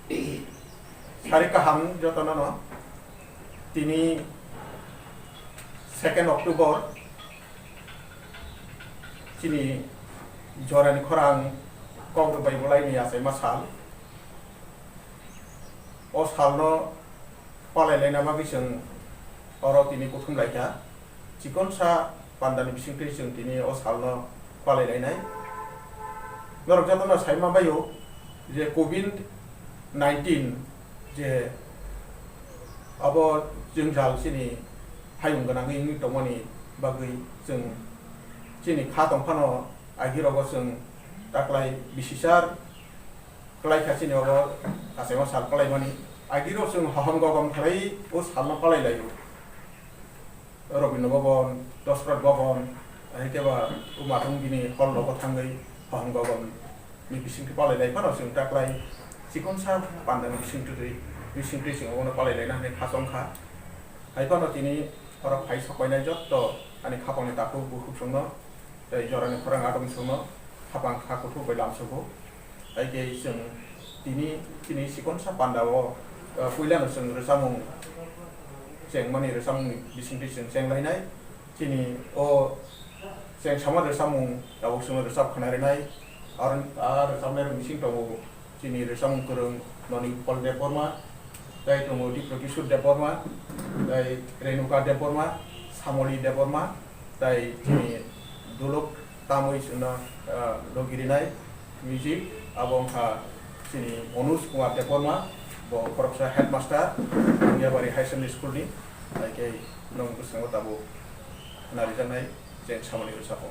सारि kaham jotono no tini 2 Oktober chini jorani khorang kong bai bolai ni asai masal o salno palai laina ma bising oro tini kuthum laika chikon sa pandani bising trising tini o salno palai lainai norok jotono saima bayo je COVID-19 je abo jengjal sini hayung ganang ing tomani bagui jeng sini khatong phano agirogo jeng taklai bisisar klai khasini obo asema sal klai mani agiro jeng haham gogom thalai o salno klai layo robino bobon dosrat bobon ahiteba umatung bini hol logo thangai haham gogom ni bising palai lai phano jeng taklai sikon sa pandani bising trising obo palai lai na ne khasong kha haipano tini ora phai sokoinai jotto ani khapangni taku bukhuk sungno tei jorani khorang adom sungno khapang kha kuthu bailam sugo aike sung tini sikon sa pandao puilano sung resamung jengmani resamung bising trising jeng lainai tini o jeng sama resamung dawuk sung resap khanari nai ar resamner bising to tini resamung kurung noni pol deporma dai tomo Diprokisud deporma dai Renuka deporma Samoli deporma dai tini duluk tamui suna logirinai music abong ha tini Onus Kumar deporma bo korpsa headmaster Ngiabari High Secondary School ni dai ke nong kusango tabu nari janai jen Samoli usapo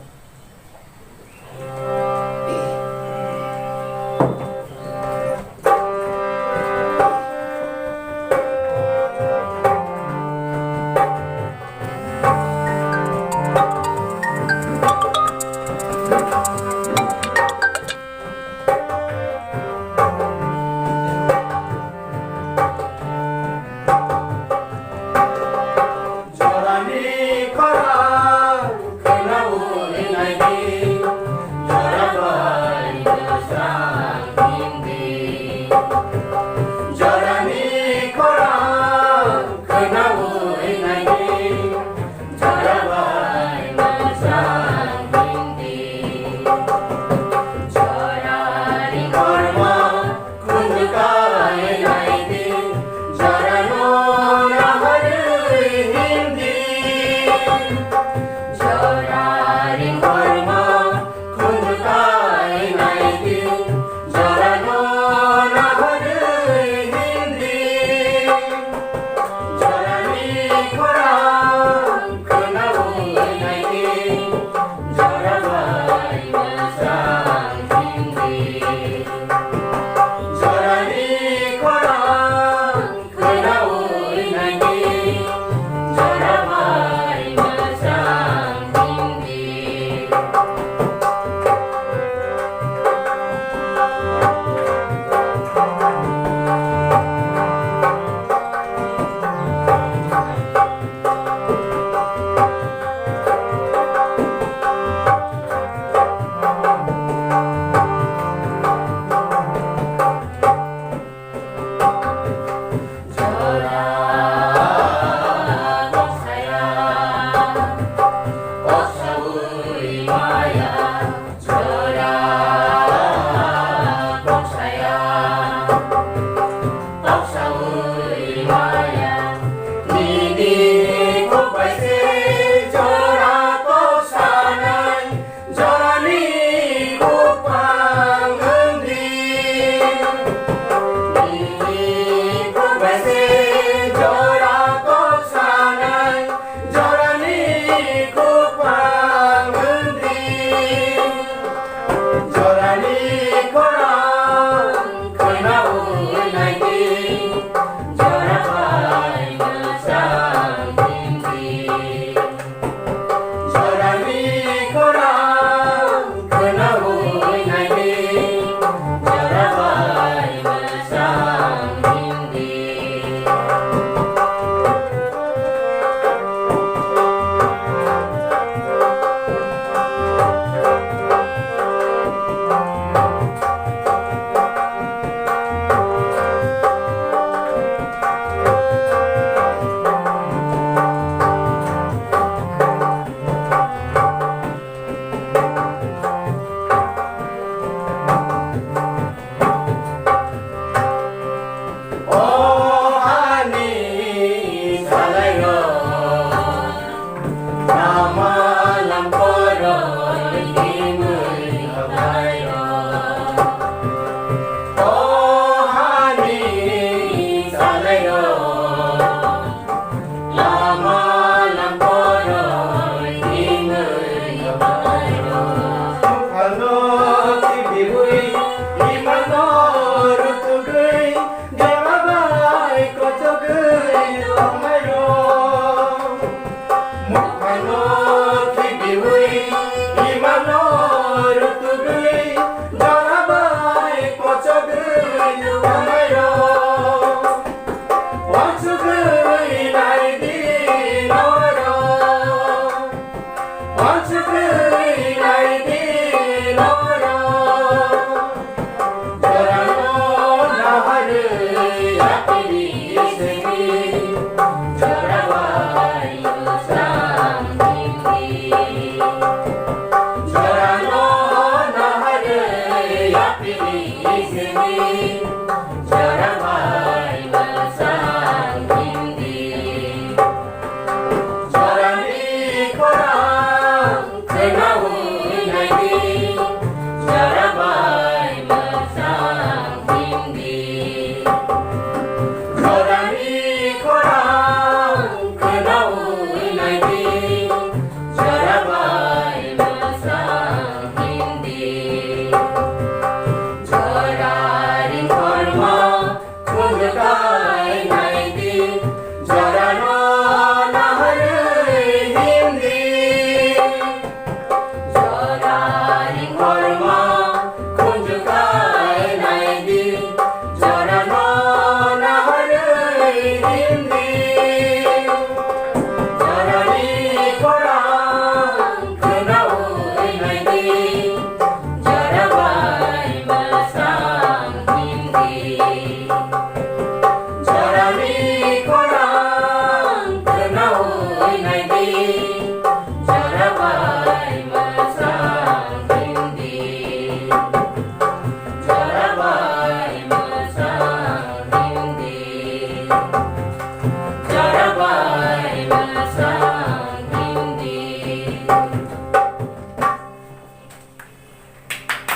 जरमाय